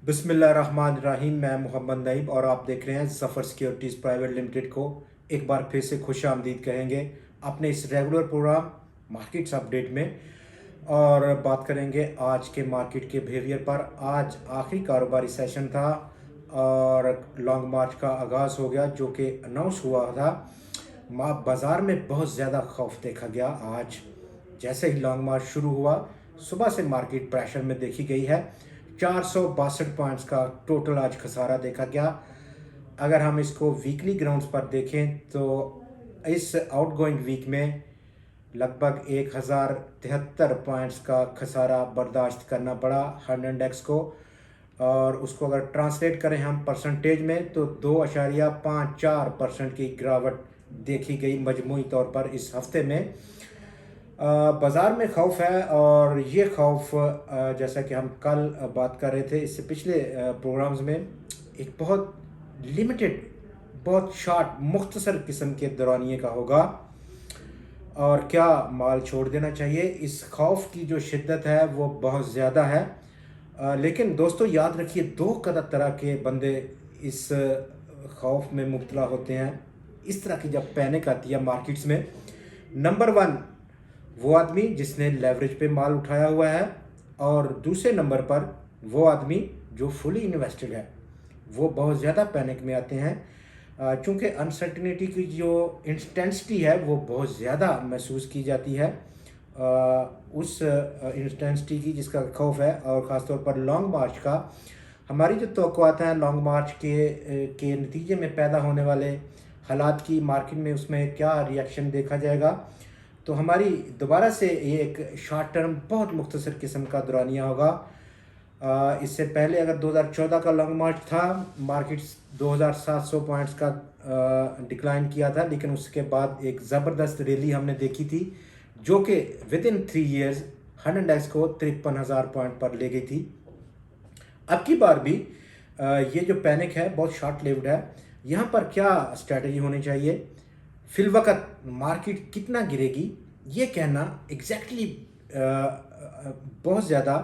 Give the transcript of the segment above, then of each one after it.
बिस्मिल्लाहिर्रहमानिर्रहीम। मैं मोहम्मद नईब और आप देख रहे हैं ज़फ़र सिक्योरिटीज़ प्राइवेट लिमिटेड को। एक बार फिर से खुश आमदीद कहेंगे अपने इस रेगुलर प्रोग्राम मार्केट्स अपडेट में, और बात करेंगे आज के मार्केट के बिहेवियर पर। आज आखिरी कारोबारी सेशन था और लॉन्ग मार्च का आगाज़ हो गया जो कि अनाउंस हुआ था। बाज़ार में बहुत ज़्यादा खौफ देखा गया। आज जैसे ही लॉन्ग मार्च शुरू हुआ, सुबह से मार्केट प्रेशर में देखी गई है। 462 पॉइंट्स का टोटल आज खसारा देखा गया। अगर हम इसको वीकली ग्राउंड्स पर देखें तो इस आउटगोइंग वीक में लगभग 1073 पॉइंट्स का खसारा बर्दाश्त करना पड़ा हंड इंडेक्स को, और उसको अगर ट्रांसलेट करें हम परसेंटेज में तो 2.54% की गिरावट देखी गई मजमूई तौर पर इस हफ्ते में। बाज़ार में खौफ है, और ये खौफ जैसा कि हम कल बात कर रहे थे इससे पिछले प्रोग्राम्स में, एक बहुत लिमिटेड, बहुत शॉर्ट मुख्तसर किस्म के दौरानिए का होगा और क्या माल छोड़ देना चाहिए। इस खौफ की जो शिद्दत है वो बहुत ज़्यादा है। लेकिन दोस्तों याद रखिए, दो तरह के बंदे इस खौफ में मुब्तला होते हैं। इस तरह की जब पैनिक आती है मार्केट्स में, नंबर वन वो आदमी जिसने लेवरेज पे माल उठाया हुआ है, और दूसरे नंबर पर वो आदमी जो फुली इन्वेस्टेड है। वो बहुत ज़्यादा पैनिक में आते हैं क्योंकि अनसर्टिनिटी की जो इंटेंसिटी है वो बहुत ज़्यादा महसूस की जाती है। उस इंटेंसिटी की जिसका खौफ है, और ख़ास तौर पर लॉन्ग मार्च का। हमारी जो तवक्कुआत हैं लॉन्ग मार्च के नतीजे में पैदा होने वाले हालात की मार्केट में, उसमें क्या रिएक्शन देखा जाएगा, तो हमारी दोबारा से ये एक शॉर्ट टर्म बहुत मुख्तसर किस्म का दौरानिया होगा। इससे पहले अगर 2014 का लॉन्ग मार्च था, मार्केट्स 2700 पॉइंट्स का डिक्लाइन किया था, लेकिन उसके बाद एक ज़बरदस्त रैली हमने देखी थी जो कि विद इन 3 ईयर्स हंड इंडेक्स को 53,000 पॉइंट पर ले गई थी। अब की बार भी ये जो पैनिक है बहुत शॉर्ट लिव्ड है। यहाँ पर क्या स्ट्रैटेजी होनी चाहिए? फिलवक़्त मार्केट कितना गिरेगी ये कहना एग्जैक्टली बहुत ज़्यादा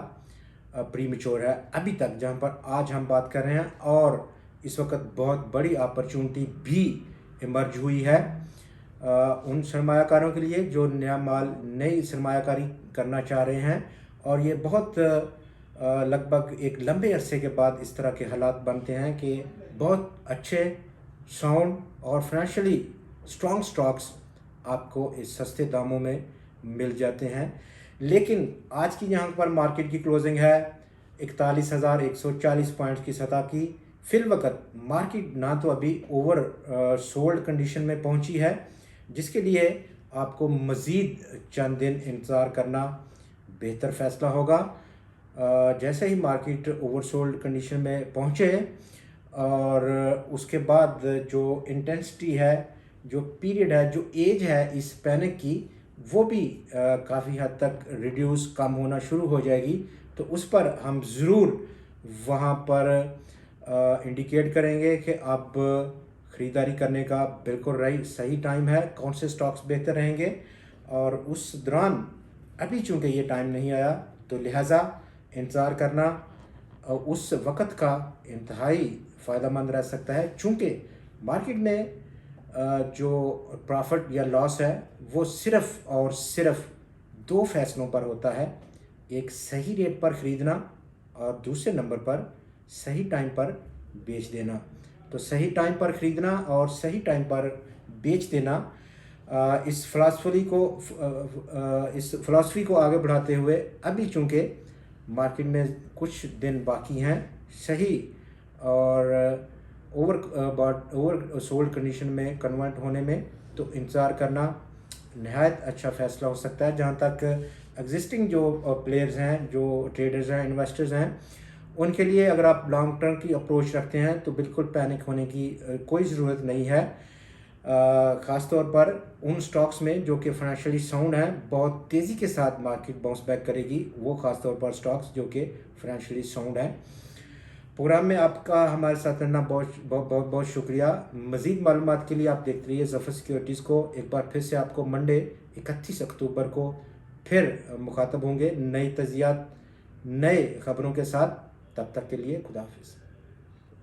प्रीमेच्योर है अभी तक, जहाँ पर आज हम बात कर रहे हैं। और इस वक्त बहुत बड़ी अपॉर्चुनिटी भी इमर्ज हुई है उन सरमायाकारों के लिए जो नया माल, नई सरमायाकारी करना चाह रहे हैं। और ये बहुत लगभग एक लंबे अरसे के बाद इस तरह के हालात बनते हैं कि बहुत अच्छे, साउंड और फाइनेंशियली स्ट्रॉन्ग स्टॉक्स आपको इस सस्ते दामों में मिल जाते हैं। लेकिन आज की यहाँ पर मार्केट की क्लोजिंग है 41,140 पॉइंट्स की सतह की। फिल वक्त मार्केट ना तो अभी ओवर सोल्ड कंडीशन में पहुँची है, जिसके लिए आपको मज़ीद चंद दिन इंतज़ार करना बेहतर फ़ैसला होगा। जैसे ही मार्केट ओवर सोल्ड कंडीशन में पहुँचे और उसके बाद जो इंटेंसिटी है, जो पीरियड है, जो एज है इस पैनिक की, वो भी काफ़ी हद तक रिड्यूस, कम होना शुरू हो जाएगी। तो उस पर हम ज़रूर वहाँ पर इंडिकेट करेंगे कि अब ख़रीदारी करने का बिल्कुल सही टाइम है, कौन से स्टॉक्स बेहतर रहेंगे। और उस दौरान अभी चूँकि ये टाइम नहीं आया, तो लिहाजा इंतज़ार करना उस वक़्त का इंतहाई फ़ायदेमंद रह सकता है। चूँकि मार्केट में जो प्रॉफिट या लॉस है वो सिर्फ़ और सिर्फ दो फैसलों पर होता है। एक सही रेट पर ख़रीदना, और दूसरे नंबर पर सही टाइम पर बेच देना। तो सही टाइम पर ख़रीदना और सही टाइम पर बेच देना, इस फ़िलासफ़ी को आगे बढ़ाते हुए अभी चूँकि मार्केट में कुछ दिन बाकी हैं सही और ओवर सोल्ड कंडीशन में कन्वर्ट होने में, तो इंतज़ार करना नहायत अच्छा फ़ैसला हो सकता है। जहाँ तक एग्जिस्टिंग जो प्लेयर्स हैं, जो ट्रेडर्स हैं, इन्वेस्टर्स हैं, उनके लिए अगर आप लॉन्ग टर्म की अप्रोच रखते हैं तो बिल्कुल पैनिक होने की कोई ज़रूरत नहीं है। ख़ास तौर पर उन स्टॉक्स में जो कि फाइनेंशियली साउंड हैं, बहुत तेज़ी के साथ मार्केट बाउंस बैक करेगी, वो ख़ास तौर पर स्टॉक्स जो कि फाइनेंशियली साउंड हैं। प्रोग्राम में आपका हमारे साथ रहना बहुत बहुत बहुत बहुत शुक्रिया। मज़ीद मालूमात के लिए आप देखते रहिए ज़फ़र सिक्योरिटीज़ को। एक बार फिर से आपको मंडे 31 अक्टूबर को फिर मुखातब होंगे नई तज़ियात, नए ख़बरों के साथ। तब तक के लिए खुदा हाफिज़।